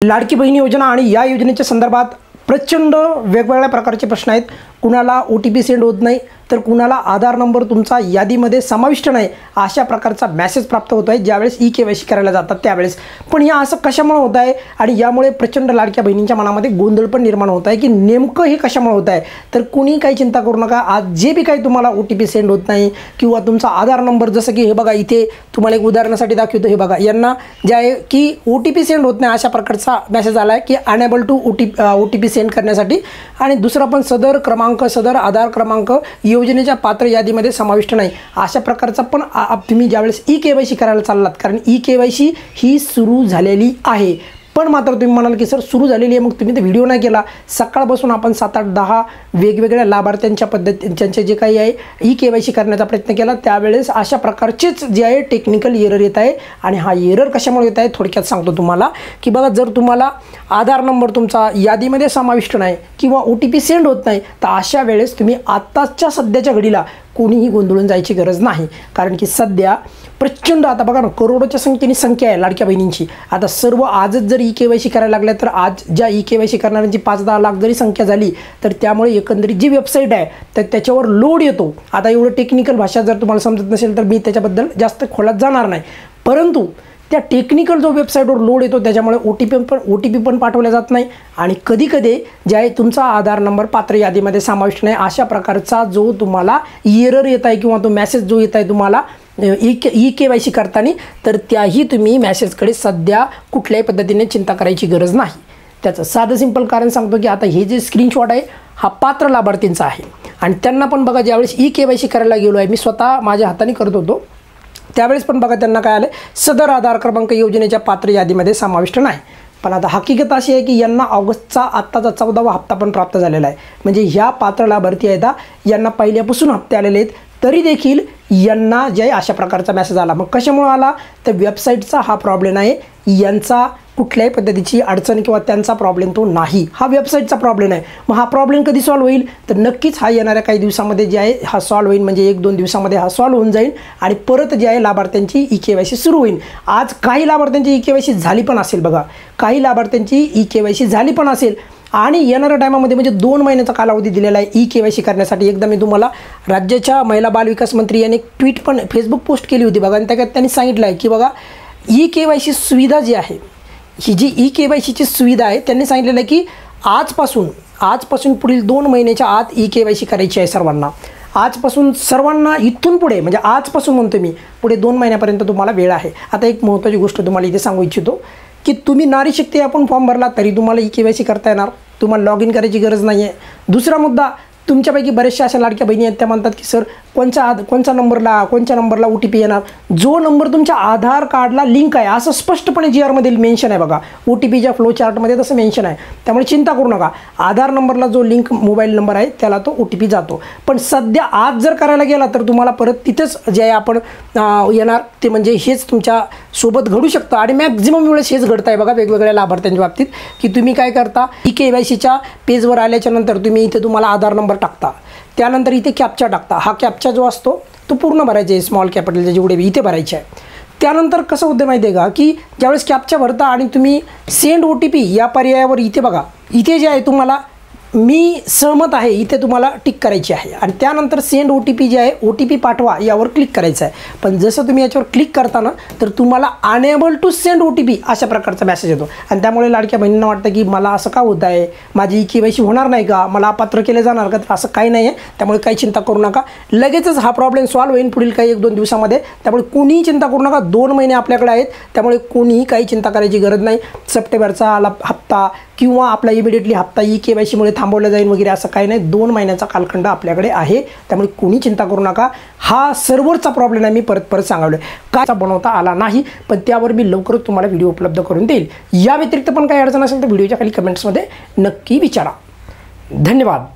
लाडकी बहीण योजना आणि या योजनेच्या संदर्भात प्रचंड वेगवेगळ्या प्रकारचे प्रश्न आहेत। कुणाला OTP सेंड होत नाही, तर कुणाला आधार नंबर तुमचा यादीमध्ये समाविष्ट नाही अशा प्रकारचा मेसेज प्राप्त होतो आहे ज्यावेळेस ई-KYC करायला जातात त्यावेळेस। पण हे असं कशामुळे होत आहे आणि यामुळे प्रचंड लाडक्या बहिणींच्या मनामध्ये गोंधळ पण निर्माण होत आहे की नेमकं हे कशामुळे होत आहे। तर कुणी काही चिंता करू नका। आज जे बी काही तुम्हाला OTP सेंड होत नाही किंवा तुमचा आधार नंबर, जसं की हे बघा इथे तुम्हाला एक उदाहरणासाठी दाखवतो, हे बघा यांना जे आहे की OTP सेंड होत नाही अशा प्रकारचा मेसेज आला आहे की अनेबल टू OTP सेंड करण्यासाठी। आणि दुसरा पण सदर क्रमांक, सदर आधार क्रमांक योजनेच्या पात्र यादीमध्ये समाविष्ट नाही अशा प्रकारचा पण तुम्ही ज्यावेळेस ई-KYC करायला चाललात, कारण ई-KYC ही सुरू झालेली आहे। पण मात्र तुम्ही म्हणाल की सर सुरू झालेली आहे, मग तुम्ही ते व्हिडिओ नाही केला। सकाळपासून आपण 7, 8, 10 वेगवेगळ्या लाभार्थ्यांच्या पद्धतींचे जे काही आहे ई-KYC करण्याचा प्रयत्न केला, त्यावेळेस अशा प्रकारचेच जे आहे टेक्निकल एरर येत आहे। आणि हा एरर कशामुळे येत आहे थोडक्यात सांगतो तुम्हाला की बघा, जर तुम्हाला आधार नंबर तुमचा यादीमध्ये समाविष्ट नाही किंवा OTP सेंड होत नाही, तर अशा वेळेस तुम्ही आत्ताच्या सध्याच्या घडीला कोणीही गोंधळून जायची गरज नाही। कारण की सध्या प्रचंड आता बघा ना, करोडोच्या संख्या आहे लाडक्या बहिणींची। आता सर्व आजच जर ई-KYC करायला लागल्या, तर आज ज्या ई-KYC करणाऱ्यांची 5-10 लाख जरी संख्या झाली, तर त्यामुळे एकंदरीत जी वेबसाईट आहे तर त्याच्यावर लोड येतो। आता एवढं टेक्निकल भाषा जर तुम्हाला समजत नसेल तर मी त्याच्याबद्दल जास्त खोलात जाणार नाही, परंतु त्या टेक्निकल जो वेबसाईटवर लोड येतो त्याच्यामुळे OTP पण पाठवल्या जात नाही। आणि कधी-कधी जे आहे तुमचा आधार नंबर पात्र यादीमध्ये समाविष्ट नाही अशा प्रकारचा जो तुम्हाला एरर येत आहे किंवा तो मेसेज जो येत आहे तुम्हाला ई-KYC करताना, तर त्याही तुम्ही मेसेजकडे सध्या कुठल्याही पद्धतीने चिंता करायची गरज नाही। त्याचं साधं सिंपल कारण सांगतो की आता हे जे स्क्रीनशॉट आहे हा पात्र लाभार्थींचा आहे आणि त्यांना पण बघा, ज्यावेळेस ई-KYC करायला गेलो आहे, मी स्वतः माझ्या हाताने करत होतो त्यावेळेस पण बघा त्यांना काय आलं, सदर आधार क्रमांक योजनेच्या पात्र यादीमध्ये समाविष्ट नाही। पण आता हकीकत अशी आहे की यांना ऑगस्टचा आत्ताचा 14वा हप्ता पण प्राप्त झालेला आहे। म्हणजे ह्या पात्र लाभार्थी आहेत, यांना पहिल्यापासून हप्ते आलेले आहेत, तरी देखील यांना जे अशा प्रकारचा मेसेज आला। मग कशामुळे आला, तर वेबसाईटचा हा प्रॉब्लेम आहे, यांचा कुठल्याही पद्धतीची अडचण किंवा त्यांचा प्रॉब्लेम तो नाही, हा वेबसाईटचा प्रॉब्लेम आहे। मग हा प्रॉब्लेम कधी सॉल्व्ह होईल, तर नक्कीच हा येणाऱ्या काही दिवसामध्ये जे आहे हा सॉल्व्ह होईल। म्हणजे 1-2 दिवसामध्ये हा सॉल्व्ह होऊन जाईल आणि परत जे आहे लाभार्थ्यांची ई-KYC सुरू होईल। आज काही लाभार्थ्यांची ई-KYC झाली पण असेल बघा, काही लाभार्थ्यांची ई-KYC झाली पण असेल आणि येणाऱ्या टायमामध्ये म्हणजे 2 महिन्याचा कालावधी दिलेला आहे ई-KYC करण्यासाठी। एकदा मी तुम्हाला राज्याच्या महिला बालविकास मंत्री यांनी ट्विट पण फेसबुक पोस्ट केली होती बघा, आणि त्यात त्यांनी सांगितलं आहे की बघा ई-KYC सुविधा जी आहे, ही जी ई-KYCची सुविधा आहे, त्यांनी सांगितलेलं आहे की आजपासून पुढील 2 महिन्याच्या आत ई-KYC करायची आहे सर्वांना। आजपासून सर्वांना इथून पुढे म्हणजे आजपासून म्हणतो मी, पुढे 2 महिन्यापर्यंत तुम्हाला वेळ आहे। आता एक महत्त्वाची गोष्ट तुम्हाला इथे सांगू इच्छितो की तुम्ही नारी शक्ती आपण फॉर्म भरला तरी तुम्हाला ई-KYC करता येणार, तुम्हाला लॉग इन करायची गरज नाही आहे। दुसरा मुद्दा, तुमच्यापैकी बरेचशा अशा लाडक्या बहिणी आहेत त्या म्हणतात की सर कोणत्या नंबरला OTP येणार, जो नंबर तुमच्या आधार कार्डला लिंक आहे असं स्पष्टपणे GR मध्ये मेन्शन आहे बघा, OTPच्या फ्लो चार्टमध्ये तसं मेन्शन आहे। त्यामुळे चिंता करू नका, आधार नंबरला जो लिंक मोबाईल नंबर आहे त्याला तो OTP जातो। पण सध्या आज जर करायला गेला तर तुम्हाला परत तिथेच जे आहे आपण येणार, ते म्हणजे हेच तुमच्या सोबत घडू शकतं आणि मॅक्झिमम वेळेस हेच घडतं आहे बघा वेगवेगळ्या लाभार्थ्यांच्या बाबतीत की तुम्ही काय करता, ई-KYCच्या पेजवर आल्याच्या नंतर तुम्ही इथे तुम्हाला आधार नंबर टाकता, त्यानंतर इथे कॅप्चा टाकता। हा कॅप्चा जो असतो तो पूर्ण भरायचा आहे, स्मॉल कॅपिटलचे जेवढे इथे भरायचे आहे। त्यानंतर कसं होतं माहिती आहे का की ज्यावेळेस कॅप्चा भरता आणि तुम्ही सेंड OTP या पर्यायावर इथे बघा, इथे जे आहे तुम्हाला मी सहमत आहे इथे तुम्हाला टिक करायची आहे आणि त्यानंतर सेंड OTP जे आहे OTP पाठवा यावर क्लिक करायचं आहे। पण जसं तुम्ही याच्यावर क्लिक करता ना, तर तुम्हाला अनेबल टू सेंड OTP अशा प्रकारचा मेसेज येतो आणि त्यामुळे लाडक्या बहिणींना वाटतं की मला असं का होत आहे, माझी ई-KYC होणार नाही का, मला अपात्र केले जाणार का, तर असं काही नाही आहे। त्यामुळे काही चिंता करू नका, लगेचच हा प्रॉब्लेम सॉल्व्ह होईल पुढील काही 1-2 दिवसामध्ये। त्यामुळे कोणीही चिंता करू नका, 2 महिने आपल्याकडे आहेत, त्यामुळे कोणीही काही चिंता करायची गरज नाही। सप्टेंबरचा हप्ता किंवा आपला इमिडिएटली हप्ता ई-KYCमुळे थांबवलं जाईल वगैरे असं काही नाही, 2 महिन्याचा कालखंड आपल्याकडे आहे। त्यामुळे कोणी चिंता करू नका, हा सर्व्हरचा प्रॉब्लेम आहे, मी परत सांगितलं काय बनवता आला नाही, पण त्यावर मी लवकरच तुम्हाला व्हिडिओ उपलब्ध करून देईल। या व्यतिरिक्त पण काही अडचण असेल तर व्हिडिओच्या खाली कमेंट्समध्ये नक्की विचारा। धन्यवाद।